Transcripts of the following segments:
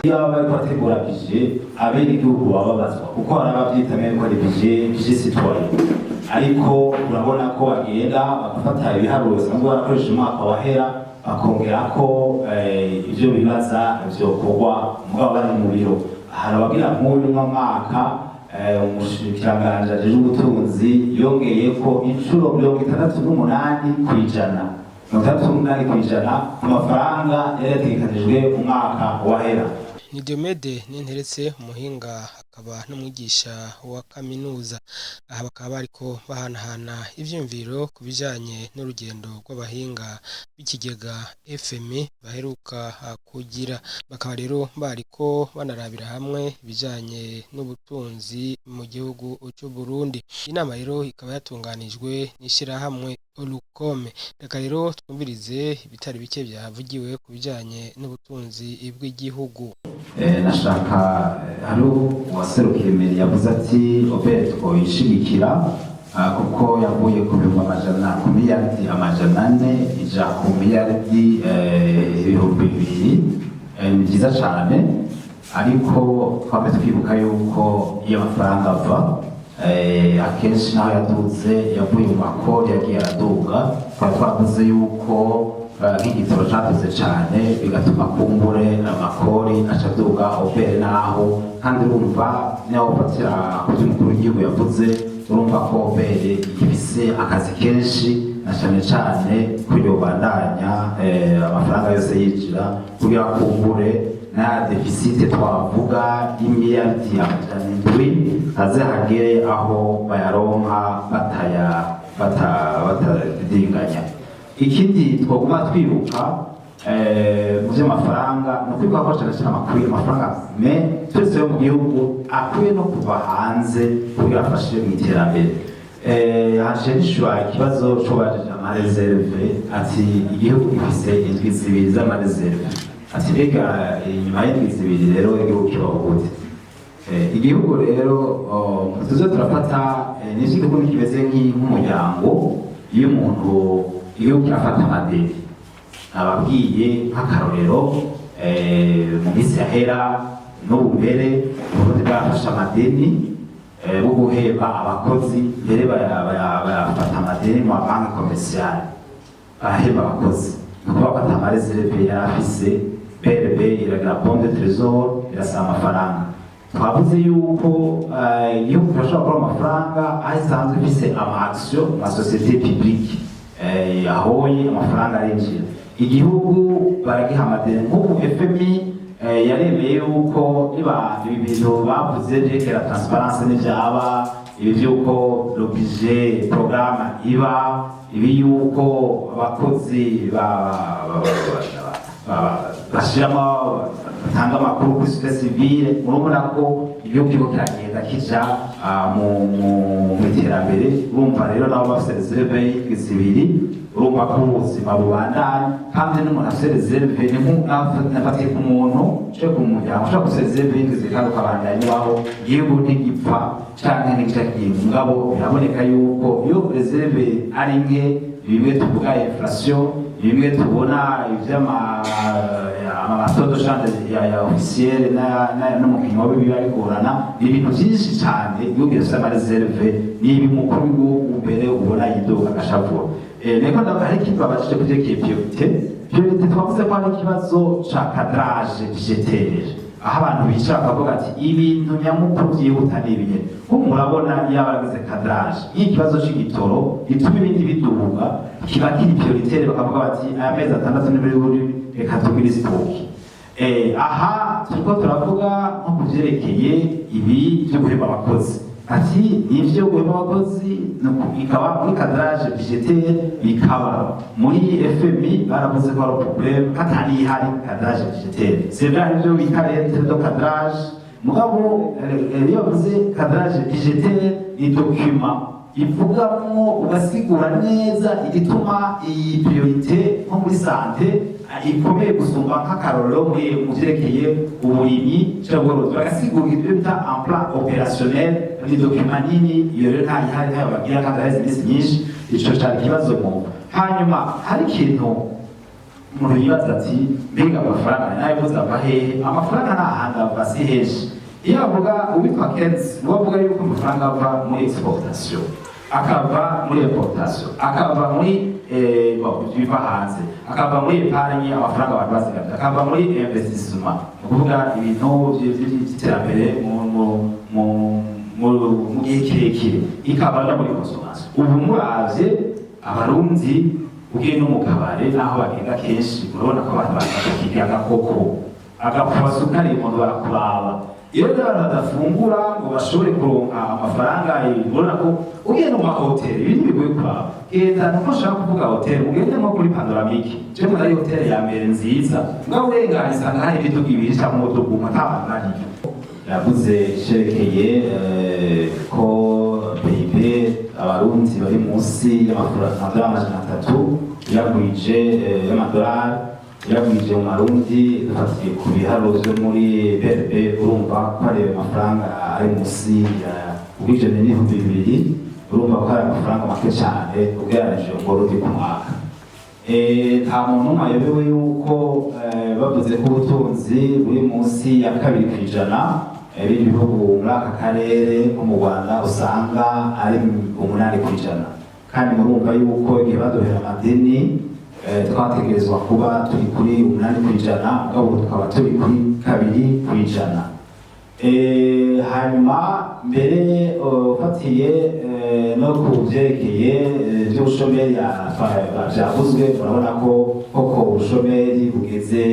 iyo baba bariko bategura bije abenegihugu baba babazwa kuko hari abavyita ko ari bije citoyen, ariko urabona ko bagenda bagafata ibiharuro bisanzwe barakoresha umwaka wahera bakongera ko ivyo bibaza vyokorwa mugabo bari mu biro. Hari abagira nk'uyu mwaka umushikiranganji ajejwe ubutunzi yongeye ko incuro 68% kw'ijana ku mafaranga yarategekanijwe mu mwaka wahera. Ni Diomede Ninteretse umuhinga akaba n'umwigisha wa kaminuza. Aha bakaba bariko bahanahana ivyumviro ku bijanye n'urugendo rw'abahinga b'ikigega FMI baheruka kugira. Bakaba rero bariko banarabira hamwe ibijanye n'ubutunzi mu gihugu c'u Burundi. Inama rero ikaba yatunganijwe n'ishirahamwe Olukome. Reka rero twumvirize ibitari bike byavugiwe ku bijanye n'ubutunzi bw'igihugu. Nashaka hari uwaserukiye imbere yavuze ati obere twoyishigikira kuko yavuye ku miliyaridi amajana 4 ija ku miliyaridi 200. Ni byiza cyane, ariko twame twibuka yuko iyo mafaranga ava akenshi naho yaduze yavuye mu makori yagiye araduga. Twari twavuze yuko nk'igitoro cyaduze cyane bigatuma kumbure amakori acaduga obere naho, kandi urumva niho ufatira ku by'umukuru w'igihugu yavuze, urumva ko obere ifise akazi kenshi na cyane cyane kugira bandanya amafaranga yose yinjira kugira kumbure na defisite twavuga y'imiliyaridi amajana 7 aze hagere aho bayaronka batadinganya. Ikindi twaguma twibuka mu by'amafaranga ni ukwibuka ko cyane cyane amafaranga twese yo mu gihugu akwiye no kuva hanze kugira afashe mu iterambere. Haje nishura ikibazo cyo baje amareserve, ati igihugu gifise indwi 2 z'amareserve, ati rega inyuma y'indwi 2 rero igihugu kibaho gute? Igihugu rero tuzo turafata n'igihugu kimeze nk'umuryango. Iyo umuntu igihugu kirafata amadeni, ababwiye nk'akarorero mu minsi yahera n'ubu mbere Uburundi bwafashe amadeni bwo guhemba abakozi, mbere bayafata amadeni mu mabanki komerciale barahemba abakozi. Nuko bafata amareserve yari afise PRB iragira bonde trésor irasaba amafaranga. Twavuze yuko igihugu kirashobora gukora amafaranga aho isanzwe ifise ama-action mu masosiyete publique ahoye amafaranga arinjira. Igihugu baragiha amadeni nk'ubu FMI yaremeye yuko niba ibi bintu bavuze byerekera transparence n'ivyaba ibi vyuko le budget programme iba ibi yuko abakozi bashiramo batanga amakuru kuri société civile, murumuna ko igihugu kiriko kiragenda kija mu iterambere. Urumva rero nabo bafise reserve y'indwi 2, urumva ko ubuzima bubandanya, kandi n'umuntu afise reserve ni nk'afatiye ku muntu cyo ku muryango ushaka gufise reserve y'indwi 2 kandi ukabandanya ibaho, igihugu ntigipfa canke ntigica kimu. Mugabo biraboneka yuko iyo reserve ari nke, bimwe tuvuga inflation, bimwe tubona amatodo shande ya officiel no mu kinyobe biba bigorana, ibintu byinshi cyane igihugu gifite amareserve n'ibi mukuru w'igihugu mbere ubona yidoga agashavura. Neko ndavuga hari ikintu babashije kuvyekeye priorité twavuze ko hari ikibazo ca cadrage budgétaire, aho abantu bicara bakavuga ati ibintu nyamukuru byihuta n'ibinye. Kuko murabona iyo baragize cadrage y'ikibazo c'igitoro gituma ibindi bidubuga, kiba kiri prioritaire, bakavuga bati aya mezi 6 n'ibiri reka tugire stock. Aha turiko turavuga nko kuvyerekeye ibi byo guhemba abakozi, ati ivyo guhemba abakozi ikaba muri cadrage budgétaire, bikaba muri FMI baravuze ko ari problème katari hari cadrage budgétaire. C'est vrai ivyo bita lettre de cadrage, mugabo iyo bavuze cadrage budgétaire ni document ivugamwo ugasigura neza igituma iyi priorité nko muri santé ikomeye gusumba nk'akarorero mu vyerekeye uburimyi cyangwa ubworozi, bagasigura ibyo bita en plan opérationnel. Ni document nini iyo rero ntayihari bagira kandi hari iminsi myinshi. Ico cyari ikibazo mu hanyuma hari ikintu umuntu yibaza ati mbega amafaranga nayabuze ava hehe? Amafaranga nta handi ava, si henshi. Iyo avuga uwitwa Kenzi niwe avuga yuko amafaranga ava muri exportation, akava muri importation, akava muri biva hanze, akava muri epargne amafaranga abantu bazigamye, akava muri investissement, ni ukuvuga ibintu by'iterambere mu gihe kirekire, ikava no muri consommation. Ubu muravye abarundi ugiye no mu kabare naho bagenda kenshi urabona ko abantu bashaka agakoko agapfa sukari umuntu barakuraba. Iyo abantu badafungura ngo bashobore kuronka amafaranga, urabona ko ugiye no mu mahoteli ibintu bigoye kuraba. Genda nuko nshaka kuvuga hoteli, ugende nko kuri Panoramike, je muri ari hoteli ya mbere nziza, ngaho urengana isanga hari ibintu bibiri cyangwa umudugu ntabana nari yavuze sherekeye ko PIB abarundi bari munsi y'amafaranga amajana 3 yagwije y'amadolari, yagwije mu marundi dufatiye ku biharuro byo muri BRB, urumva ko ari amafaranga ari munsi ya ubwije n'ibihumbi 2, urumva ko ari amafaranga make cyane ugereranije ngo rudi ku mwaka. Nta muntu ayobewe yuko bavuze ko ubutunzi buri munsi ya 2% ibindi bihugu muri aka karere nko mu Rwanda usanga ari 8%, kandi murumva yuko igihe baduhera amadeni twategerezwa kuba turi kuri 8%, mugabo tukaba turi kuri 2%. Hanyuma mbere ufatiye no ku byerekeye by'ubushomeri byavuzwe, urabona ko koko ubushomeri bugeze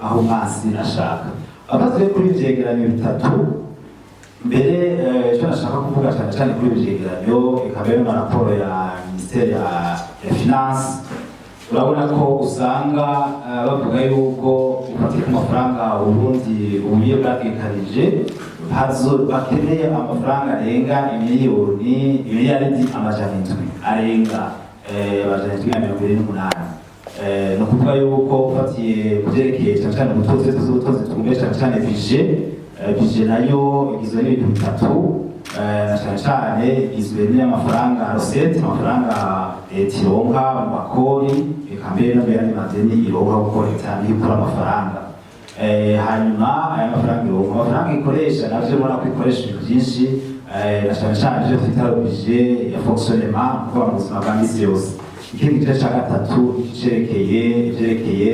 aho umwansi ashaka. Abazwe kuri ivyegeranyo bitatu, mbere icyo nashaka kuvuga cyane cyane kuri ivyegeranyo ikaba na raporo ya Ministeri ya Finance, urabona ko usanga bavuga yuko ufatiye ku mafaranga Uburundi ubuye bwagekanije bakeneye amafaranga arenga miliyaridi amajana 7 arenga amajana 728. No kuvuga yuko ufatiye kubyerekeye cyane cyane ubutunzi twumve cyane cyane bije nayo igizwe n'ibintu bitatu, cyane cyane igizwe n'amafaranga recette, amafaranga tironka mu makori, ikambere no bya madeni ironka kuko leta ikora amafaranga. Hanyuma aya mafaranga ironka, amafaranga ikoresha navyo mubona ko ikoresha ibintu byinshi, na cyane cyane ibyo twita budget ya fonctionnement kuko mu buzima bwa misi yose. Ikindi gice cya gatatu ivyerekeye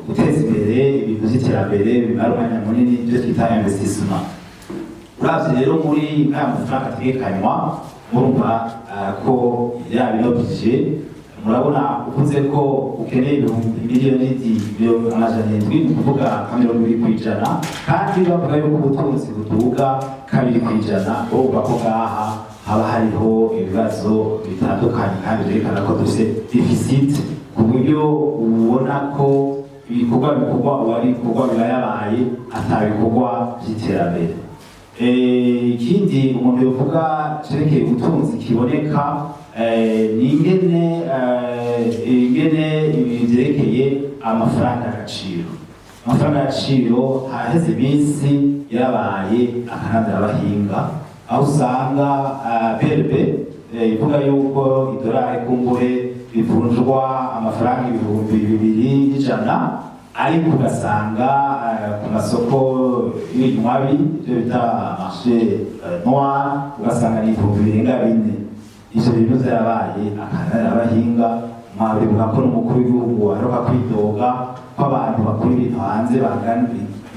guteza imbere ibintu by'iterambere bimara umwanya munini, ibyo twita investissement. Uravye rero muri aya mafaranga ategekanywa, murumva ko yaba ino budget, murabona uvuze ko ukeneye miliyoni amajana 7, ni kuvuga 2%, kandi bavuga yuko ubutunzi buduga 2%, urumva ko ngaha haba hariho ibibazo bitandukanye kandi byerekana ko dufite deficit, ku buryo ubona ko ibikorwa biba yabaye atabikorwa by'iterambere. Ikindi umuntu yovuga cerekeye ubutunzi kiboneka ni ingene byerekeye amafaranga y'agaciro. Amafaranga y'agaciro haheze iminsi yarabaye akanandira abahinga, aho usanga BRB ivuga yuko idolari kumbure bivunjwa amafaranga 2,100, ariko ugasanga ku masoko y'inywabi ibyo bita marché noir ugasanga ni 4,000. Ivyo bintu byarabaye akanandira abahinga, mwabibuka ko n'umukuru w'igihugu aheruka kwidoga ko abantu bakora ibintu hanze bangana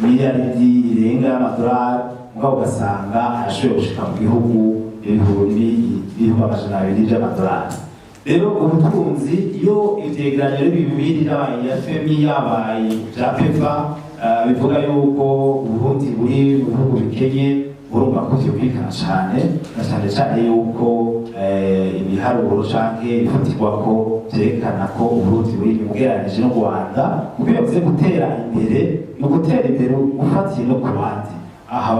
miliyaridi irenga y'amadolari, mugabo ugasanga arashoboye gushika mu gihugu ibihumbi amajana 2 by'amadolari. Rero ubutunzi iyo ivyegeranyo bibiri yabaye ya FMI yabaye bya PEVA bivuga yuko Uburundi buri mu bihugu bikenye, urumva ko vyumvikana cyane yuko ibiharuro canke bifatirwa ko vyerekana ko Uburundi buri mugereranije n'u Rwanda, kuko iyo bivuze gutera imbere no gutera imbere ufatiye no ku bandi. Aha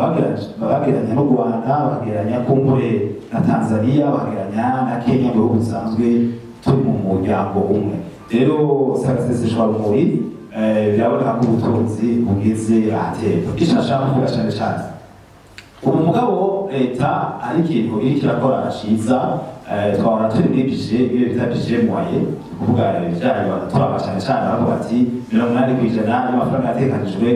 bageranya n'u Rwanda, bageranya kumbure na Tanzania, bageranya na Kenya, mu bihugu bisanzwe turi mu muryango umwe. Rero sagaseseshwa rumuri biraboneka ko ubutunzi bugeze ahatemba. Ico nashaka kuvuga cyane ubu mugabo leta ari ikintu iriko irakora ciza, twahora turi muri budget iyo bita budget moyen kuvuga ibijyanye baraturaba cyane cyane baravuga ati 80% y'amafaranga yatekanijwe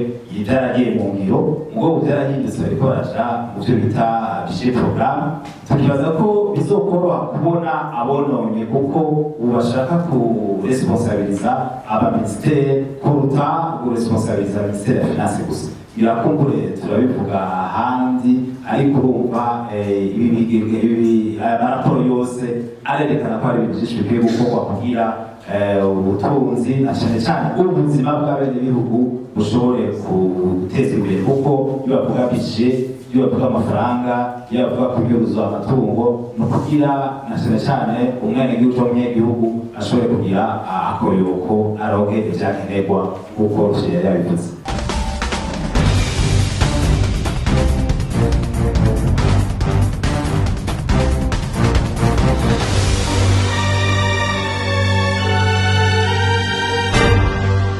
yaragiye mu ngiro ubwo byarahindutse bariko baraja mu byo bita budget programme tukibaza ko bizokoroha kubona abononye kuko ubu bashaka ku responsabiliza abaministeri kuruta responsabiliza ministeri ya finance gusa birakumbure turabivuga ahandi ariko urumva ibi amaraporo yose arerekana ko hari ibintu byinshi bikwiye gukorwa kugira ubutunzi na cyane cyane ubuzima bw'abenegihugu bushobore guteza imbere kuko iyo bavuga budget iyo bavuga amafaranga iyo bavuga kunyuruza amatungo no kugira na cyane cyane umwenegihugu w'umunyagihugu ashobore kugira akoyoko aronke ivyakenerwa kuko yari yabivuze.